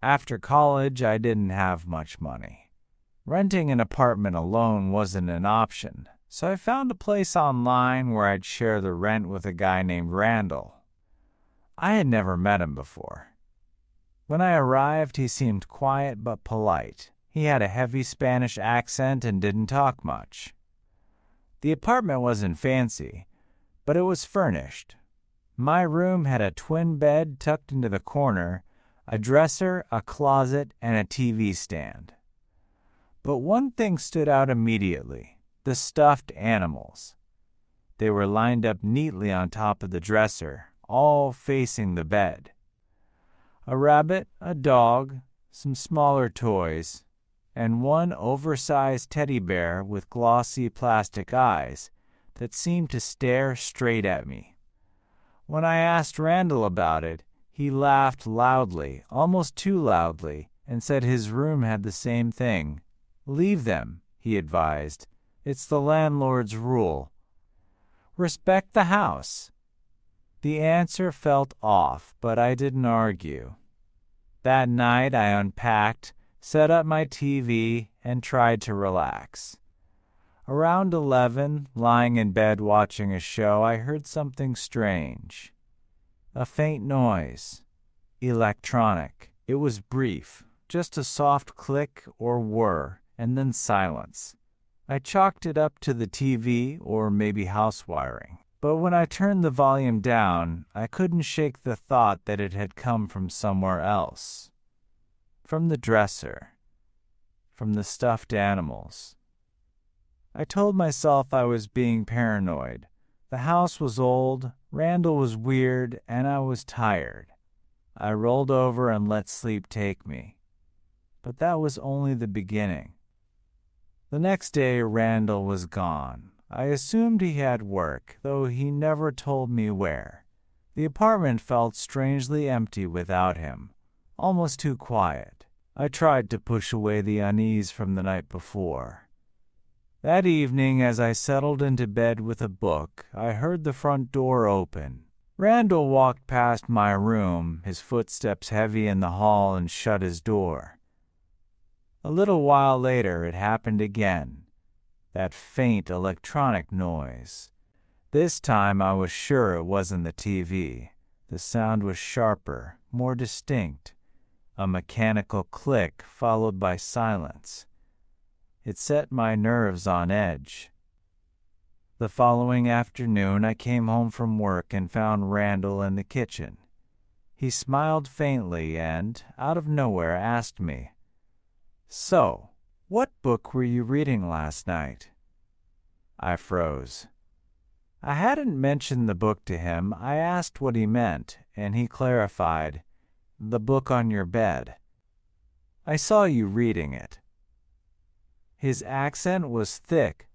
After college, I didn't have much money. Renting an apartment alone wasn't an option, so I found a place online where I'd share the rent with a guy named Randall. I had never met him before. When I arrived, he seemed quiet but polite. He had a heavy Spanish accent and didn't talk much. The apartment wasn't fancy, but it was furnished. My room had a twin bed tucked into the corner, a dresser, a closet, and a TV stand. But one thing stood out immediately: the stuffed animals. They were lined up neatly on top of the dresser, all facing the bed. A rabbit, a dog, some smaller toys, and one oversized teddy bear with glossy plastic eyes that seemed to stare straight at me. When I asked Randall about it, he laughed loudly, almost too loudly, and said his room had the same thing. "Leave them," he advised. "It's the landlord's rule. Respect the house." The answer felt off, but I didn't argue. That night I unpacked, set up my TV, and tried to relax. Around 11, lying in bed watching a show, I heard something strange. A faint noise. Electronic. It was brief, just a soft click or whir, and then silence. I chalked it up to the TV or maybe house wiring. But when I turned the volume down, I couldn't shake the thought that it had come from somewhere else. From the dresser. From the stuffed animals. I told myself I was being paranoid. The house was old, Randall was weird, and I was tired. I rolled over and let sleep take me. But that was only the beginning. The next day, Randall was gone. I assumed he had work, though he never told me where. The apartment felt strangely empty without him, almost too quiet. I tried to push away the unease from the night before. That evening, as I settled into bed with a book, I heard the front door open. Randall walked past my room, his footsteps heavy in the hall, and shut his door. A little while later, it happened again. That faint electronic noise. This time I was sure it wasn't the TV. The sound was sharper, more distinct. A mechanical click followed by silence. It set my nerves on edge. The following afternoon I came home from work and found Randall in the kitchen. He smiled faintly and, out of nowhere, asked me, "So, what book were you reading last night?" I froze. I hadn't mentioned the book to him. I asked what he meant, and he clarified, "The book on your bed. I saw you reading it." His accent was thick,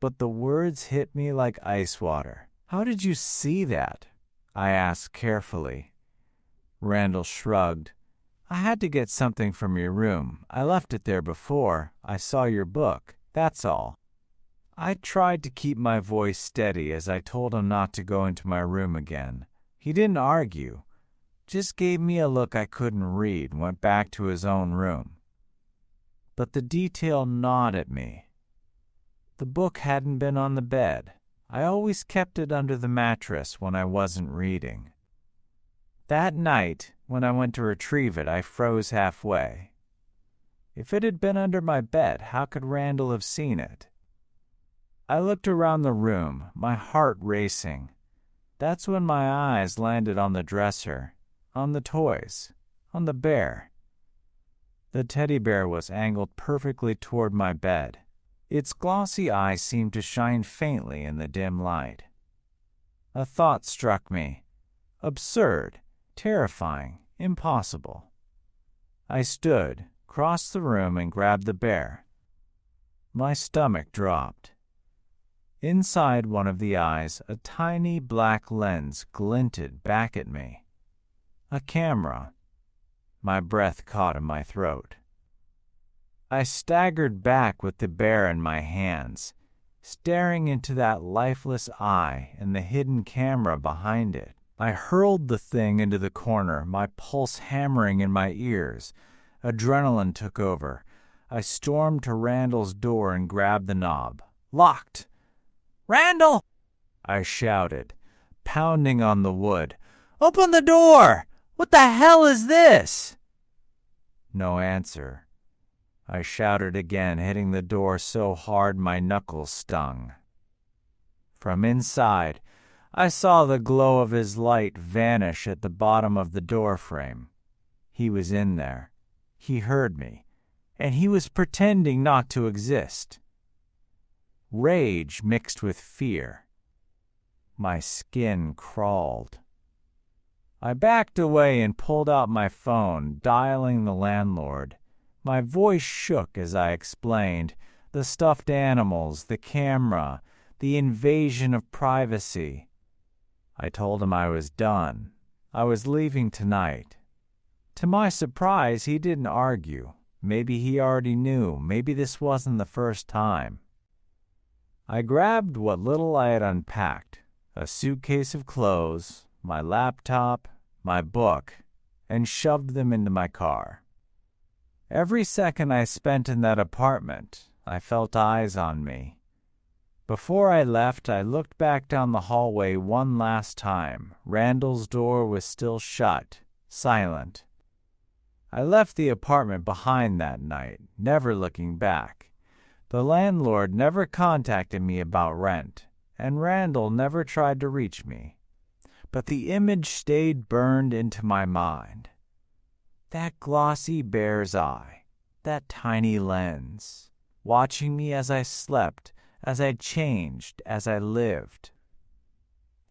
but the words hit me like ice water. "How did you see that?" I asked carefully. Randall shrugged. "I had to get something from your room. I left it there before I saw your book, that's all." I tried to keep my voice steady as I told him not to go into my room again. He didn't argue, just gave me a look I couldn't read and went back to his own room. But the detail gnawed at me. The book hadn't been on the bed. I always kept it under the mattress when I wasn't reading. That night, when I went to retrieve it, I froze halfway. If it had been under my bed, how could Randall have seen it? I looked around the room, my heart racing. That's when my eyes landed on the dresser, on the toys, on the bear. The teddy bear was angled perfectly toward my bed. Its glossy eyes seemed to shine faintly in the dim light. A thought struck me. Absurd, terrifying, impossible. I stood, crossed the room, and grabbed the bear. My stomach dropped. Inside one of the eyes, a tiny black lens glinted back at me. A camera. My breath caught in my throat. I staggered back with the bear in my hands, staring into that lifeless eye and the hidden camera behind it. I hurled the thing into the corner, my pulse hammering in my ears. Adrenaline took over. I stormed to Randall's door and grabbed the knob. Locked! "Randall!" I shouted, pounding on the wood. "Open the door! What the hell is this?" No answer. I shouted again, hitting the door so hard my knuckles stung. From inside, I saw the glow of his light vanish at the bottom of the door frame. He was in there. He heard me, and he was pretending not to exist. Rage mixed with fear. My skin crawled. I backed away and pulled out my phone, dialing the landlord. My voice shook as I explained the stuffed animals, the camera, the invasion of privacy. I told him I was done. I was leaving tonight. To my surprise, he didn't argue. Maybe he already knew. Maybe this wasn't the first time. I grabbed what little I had unpacked, a suitcase of clothes, my laptop, my book, and shoved them into my car. Every second I spent in that apartment, I felt eyes on me. Before I left, I looked back down the hallway one last time. Randall's door was still shut, silent. I left the apartment behind that night, never looking back. The landlord never contacted me about rent, and Randall never tried to reach me. But the image stayed burned into my mind. That glossy bear's eye, that tiny lens, watching me as I slept, as I changed, as I lived.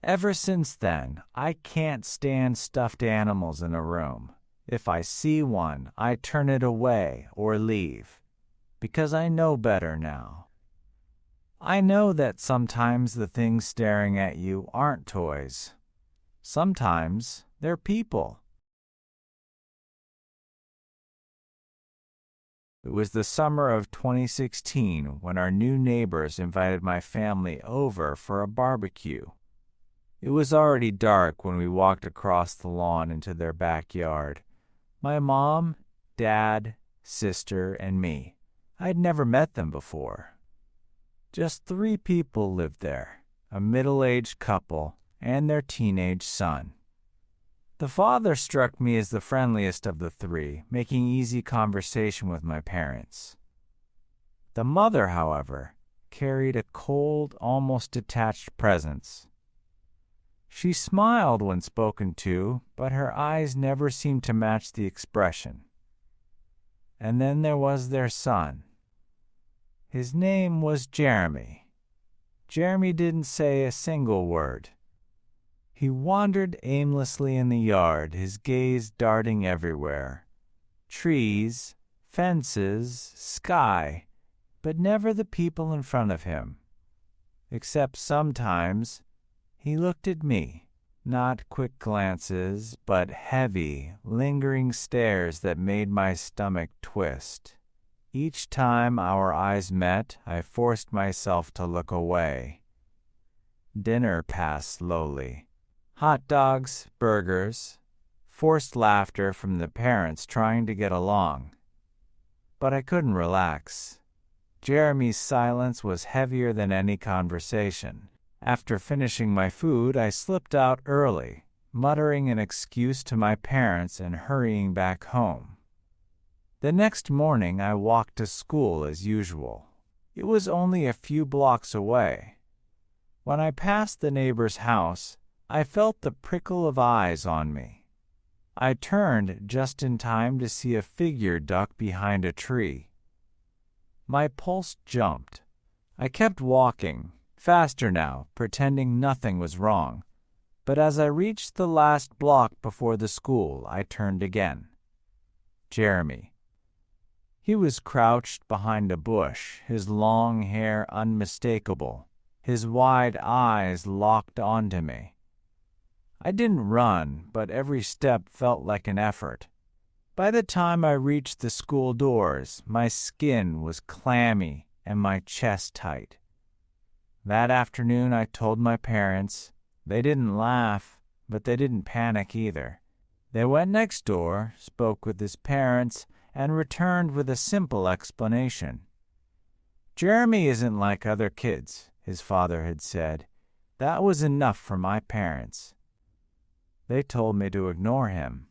Ever since then, I can't stand stuffed animals in a room. If I see one, I turn it away or leave, because I know better now. I know that sometimes the things staring at you aren't toys. Sometimes they're people. It was the summer of 2016 when our new neighbors invited my family over for a barbecue. It was already dark when we walked across the lawn into their backyard. My mom, dad, sister, and me. I'd never met them before. Just 3 people lived there, a middle-aged couple and their teenage son. The father struck me as the friendliest of the 3, making easy conversation with my parents. The mother, however, carried a cold, almost detached presence. She smiled when spoken to, but her eyes never seemed to match the expression. And then there was their son. His name was Jeremy. Jeremy didn't say a single word. He wandered aimlessly in the yard, his gaze darting everywhere. Trees, fences, sky, but never the people in front of him. Except sometimes he looked at me, not quick glances, but heavy, lingering stares that made my stomach twist. Each time our eyes met, I forced myself to look away. Dinner passed slowly. Hot dogs, burgers, forced laughter from the parents trying to get along. But I couldn't relax. Jeremy's silence was heavier than any conversation. After finishing my food, I slipped out early, muttering an excuse to my parents and hurrying back home. The next morning, I walked to school as usual. It was only a few blocks away. When I passed the neighbor's house, I felt the prickle of eyes on me. I turned just in time to see a figure duck behind a tree. My pulse jumped. I kept walking, faster now, pretending nothing was wrong. But as I reached the last block before the school, I turned again. Jeremy. He was crouched behind a bush, his long hair unmistakable, his wide eyes locked onto me. I didn't run, but every step felt like an effort. By the time I reached the school doors, my skin was clammy and my chest tight. That afternoon I told my parents. They didn't laugh, But they didn't panic either. They went next door, spoke with his parents, and returned with a simple explanation. "Jeremy isn't like other kids," his father had said. "That was enough for my parents." They told me to ignore him.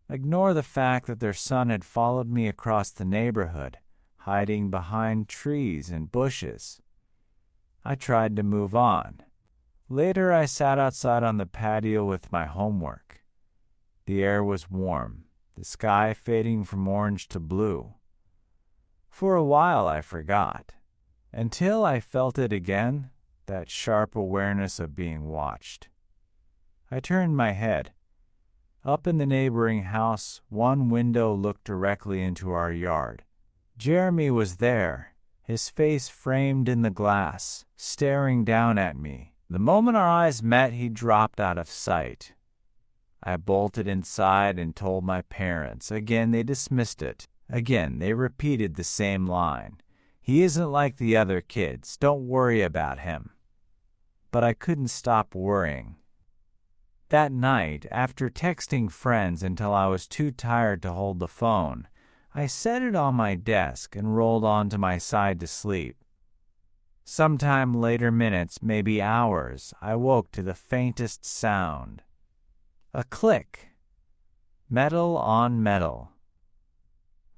Ignore the fact that their son had followed me across the neighborhood, hiding behind trees and bushes. I tried to move on. Later, I sat outside on the patio with my homework. The air was warm, the sky fading from orange to blue. For a while, I forgot, until I felt it again, that sharp awareness of being watched. I turned my head. Up in the neighboring house, one window looked directly into our yard. Jeremy was there, his face framed in the glass, staring down at me. The moment our eyes met, he dropped out of sight. I bolted inside and told my parents. Again, they dismissed it. Again, they repeated the same line. "He isn't like the other kids. Don't worry about him." But I couldn't stop worrying. That night, after texting friends until I was too tired to hold the phone, I set it on my desk and rolled onto my side to sleep. Sometime later minutes, maybe hours, I woke to the faintest sound. A click. Metal on metal.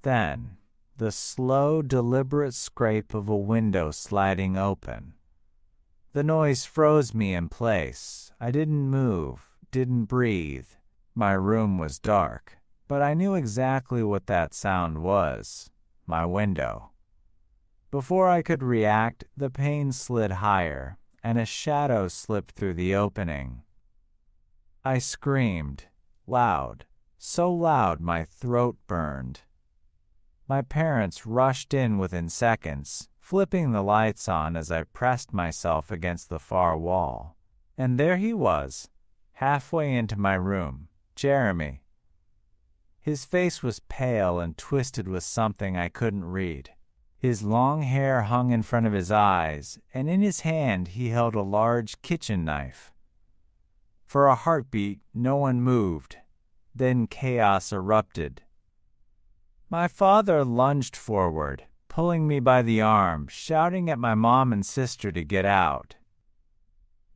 Then, the slow, deliberate scrape of a window sliding open. The noise froze me in place. I didn't move, didn't breathe. My room was dark, but I knew exactly what that sound was. My window. Before I could react, the pane slid higher, and a shadow slipped through the opening. I screamed, loud, so loud my throat burned. My parents rushed in within seconds, flipping the lights on as I pressed myself against the far wall. And there he was, halfway into my room, Jeremy. His face was pale and twisted with something I couldn't read. His long hair hung in front of his eyes, and in his hand he held a large kitchen knife. For a heartbeat, no one moved. Then chaos erupted. My father lunged forward, pulling me by the arm, shouting at my mom and sister to get out.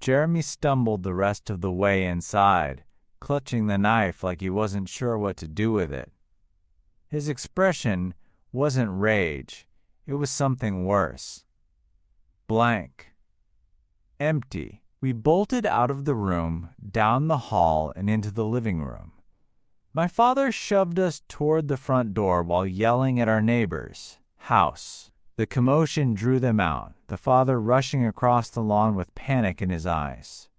Jeremy stumbled the rest of the way inside, clutching the knife like he wasn't sure what to do with it. His expression wasn't rage. It was something worse. Blank. Empty. We bolted out of the room, down the hall, and into the living room. My father shoved us toward the front door while yelling at our neighbors' house. The commotion drew them out, the father rushing across the lawn with panic in his eyes.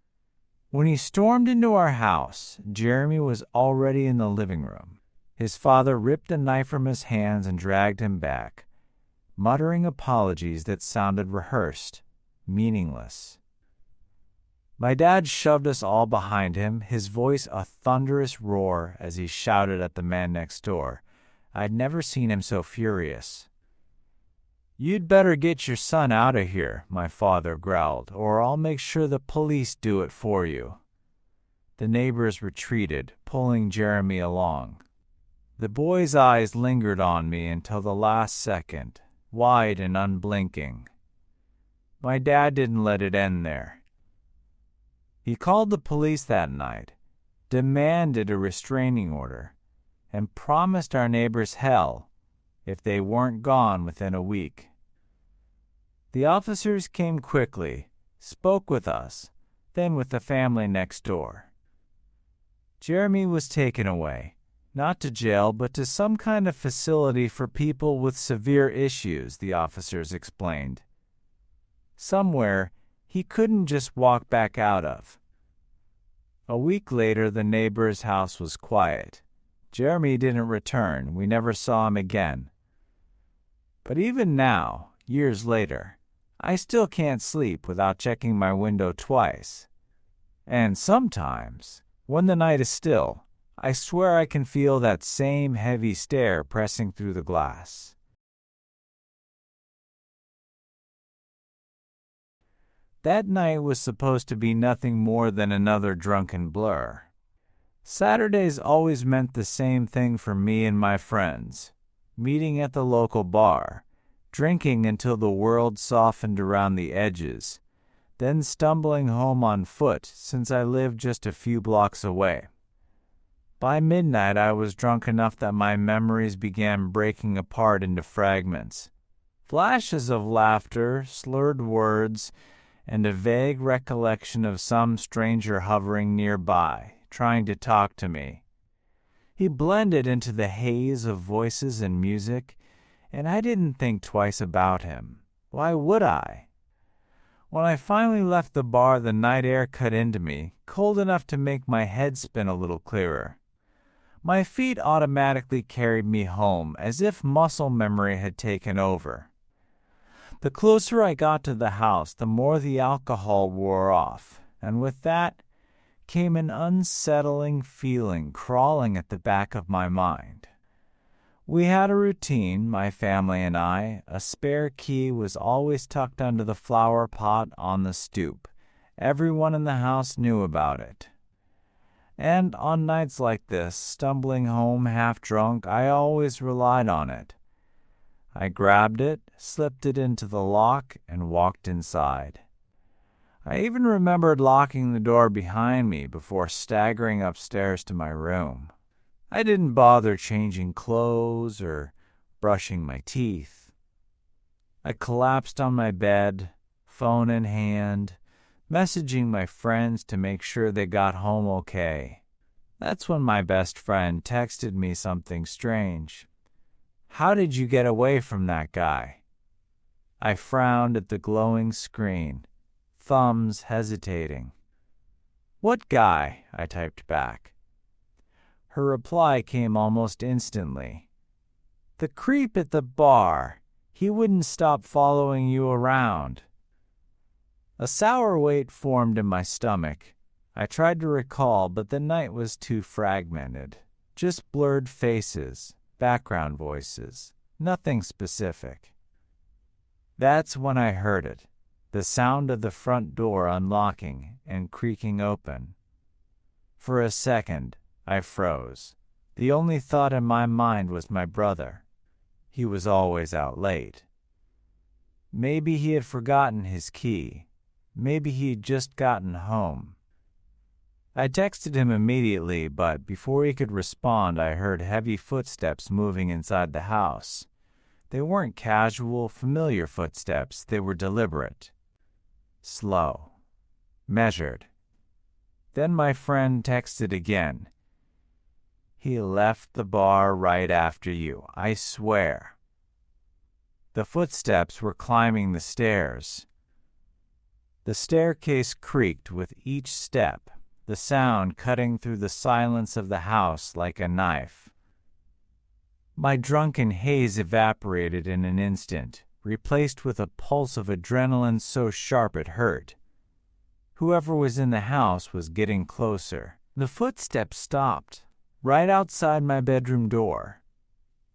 When he stormed into our house, Jeremy was already in the living room. His father ripped the knife from his hands and dragged him back, muttering apologies that sounded rehearsed, meaningless. My dad shoved us all behind him, his voice a thunderous roar as he shouted at the man next door. I'd never seen him so furious. "You'd better get your son out of here," my father growled, "or I'll make sure the police do it for you." The neighbors retreated, pulling Jeremy along. The boy's eyes lingered on me until the last second, wide and unblinking. My dad didn't let it end there. He called the police that night, demanded a restraining order, and promised our neighbors hell if they weren't gone within a week. The officers came quickly, spoke with us, then with the family next door. Jeremy was taken away, not to jail but to some kind of facility for people with severe issues, the officers explained. Somewhere he couldn't just walk back out of. A week later, the neighbor's house was quiet. Jeremy didn't return. We never saw him again. But even now, years later, I still can't sleep without checking my window twice. And sometimes, when the night is still, I swear I can feel that same heavy stare pressing through the glass. That night was supposed to be nothing more than another drunken blur. Saturdays always meant the same thing for me and my friends. Meeting at the local bar, drinking until the world softened around the edges, then stumbling home on foot since I lived just a few blocks away. By midnight, I was drunk enough that my memories began breaking apart into fragments. Flashes of laughter, slurred words, and a vague recollection of some stranger hovering nearby, trying to talk to me. He blended into the haze of voices and music, and I didn't think twice about him. Why would I? When I finally left the bar, the night air cut into me, cold enough to make my head spin a little clearer. My feet automatically carried me home, as if muscle memory had taken over. The closer I got to the house, the more the alcohol wore off, and with that came an unsettling feeling crawling at the back of my mind. We had a routine, my family and I. A spare key was always tucked under the flower pot on the stoop. Everyone in the house knew about it. And on nights like this, stumbling home half drunk, I always relied on it. I grabbed it, slipped it into the lock, and walked inside. I even remembered locking the door behind me before staggering upstairs to my room. I didn't bother changing clothes or brushing my teeth. I collapsed on my bed, phone in hand, messaging my friends to make sure they got home okay. That's when my best friend texted me something strange. "How did you get away from that guy?" I frowned at the glowing screen, thumbs hesitating. "What guy?" I typed back. Her reply came almost instantly. "The creep at the bar. He wouldn't stop following you around." A sour weight formed in my stomach. I tried to recall, but the night was too fragmented. Just blurred faces, background voices, nothing specific. That's when I heard it, the sound of the front door unlocking and creaking open. For a second, I froze. The only thought in my mind was my brother. He was always out late. Maybe he had forgotten his key. Maybe he'd just gotten home. I texted him immediately, but before he could respond, I heard heavy footsteps moving inside the house. They weren't casual, familiar footsteps. They were deliberate, slow, measured. Then my friend texted again. "He left the bar right after you, I swear." The footsteps were climbing the stairs. The staircase creaked with each step, the sound cutting through the silence of the house like a knife. My drunken haze evaporated in an instant, replaced with a pulse of adrenaline so sharp it hurt. Whoever was in the house was getting closer. The footsteps stopped, right outside my bedroom door.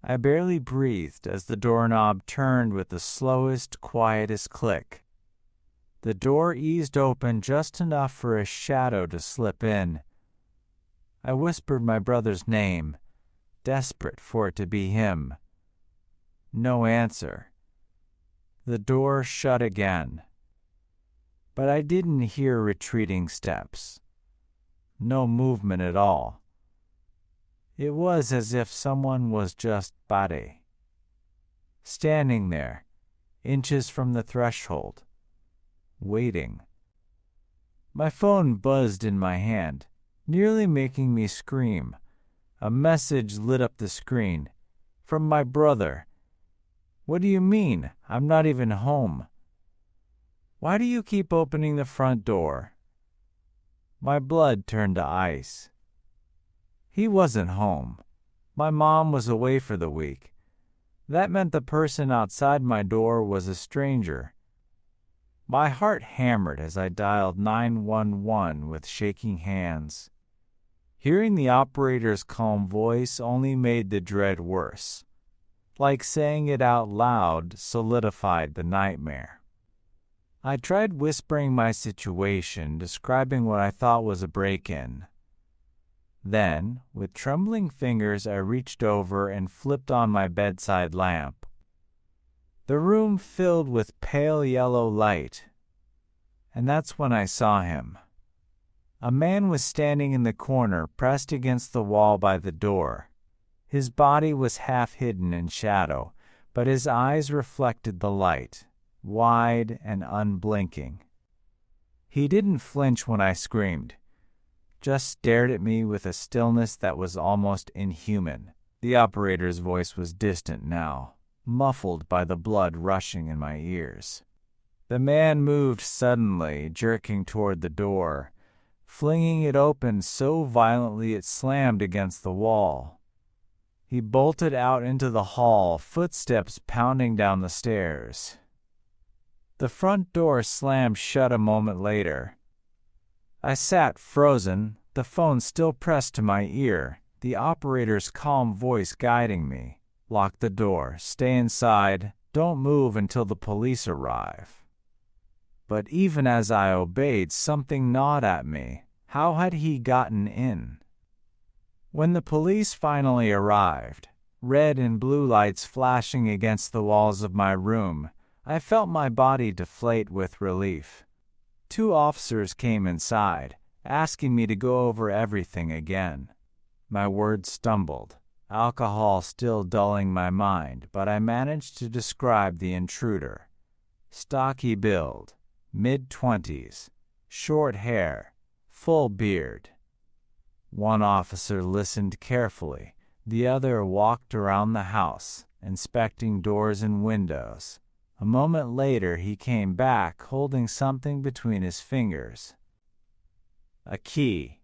I barely breathed as the doorknob turned with the slowest, quietest click. The door eased open just enough for a shadow to slip in. I whispered my brother's name, desperate for it to be him. No answer. The door shut again. But I didn't hear retreating steps. No movement at all. It was as if someone was just body, standing there, inches from the threshold, waiting. My phone buzzed in my hand, nearly making me scream. A message lit up the screen. From my brother. "What do you mean? I'm not even home. Why do you keep opening the front door?" My blood turned to ice. He wasn't home. My mom was away for the week. That meant the person outside my door was a stranger. My heart hammered as I dialed 911 with shaking hands. Hearing the operator's calm voice only made the dread worse. Like saying it out loud solidified the nightmare. I tried whispering my situation, describing what I thought was a break-in. Then, with trembling fingers, I reached over and flipped on my bedside lamp. The room filled with pale yellow light. And that's when I saw him. A man was standing in the corner, pressed against the wall by the door. His body was half hidden in shadow, but his eyes reflected the light, wide and unblinking. He didn't flinch when I screamed, just stared at me with a stillness that was almost inhuman. The operator's voice was distant now, muffled by the blood rushing in my ears. The man moved suddenly, jerking toward the door, flinging it open so violently it slammed against the wall. He bolted out into the hall, footsteps pounding down the stairs. The front door slammed shut a moment later. I sat frozen, the phone still pressed to my ear, the operator's calm voice guiding me. Lock the door, stay inside, don't move until the police arrive. But even as I obeyed, something gnawed at me. How had he gotten in? When the police finally arrived, red and blue lights flashing against the walls of my room, I felt my body deflate with relief. 2 officers came inside, asking me to go over everything again. My words stumbled, alcohol still dulling my mind, but I managed to describe the intruder. Stocky build, mid-20s, short hair, full beard. One officer listened carefully. The other walked around the house, inspecting doors and windows. A moment later, he came back holding something between his fingers. A key.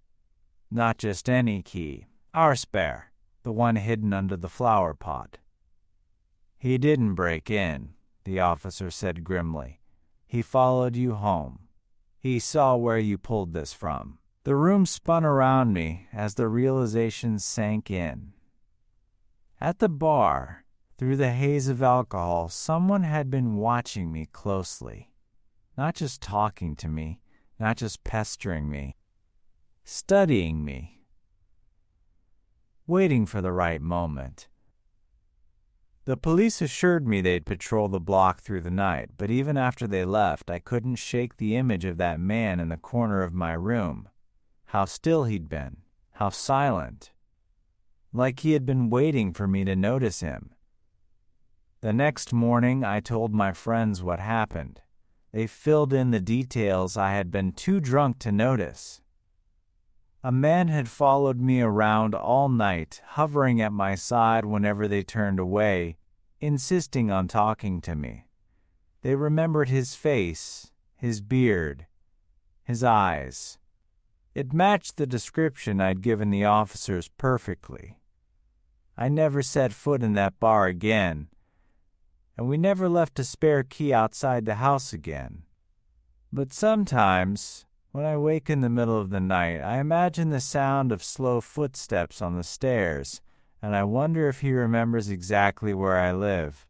Not just any key. Our spare. The one hidden under the flower pot. He didn't break in, the officer said grimly. He followed you home. He saw where you pulled this from. The room spun around me as the realization sank in. At the bar, through the haze of alcohol, someone had been watching me closely. Not just talking to me, not just pestering me, studying me, waiting for the right moment. The police assured me they'd patrol the block through the night, but even after they left, I couldn't shake the image of that man in the corner of my room. How still he'd been, how silent, like he had been waiting for me to notice him. The next morning, I told my friends what happened. They filled in the details I had been too drunk to notice. A man had followed me around all night, hovering at my side whenever they turned away, insisting on talking to me. They remembered his face, his beard, his eyes. It matched the description I'd given the officers perfectly. I never set foot in that bar again, and we never left a spare key outside the house again. But sometimes, when I wake in the middle of the night, I imagine the sound of slow footsteps on the stairs, and I wonder if he remembers exactly where I live.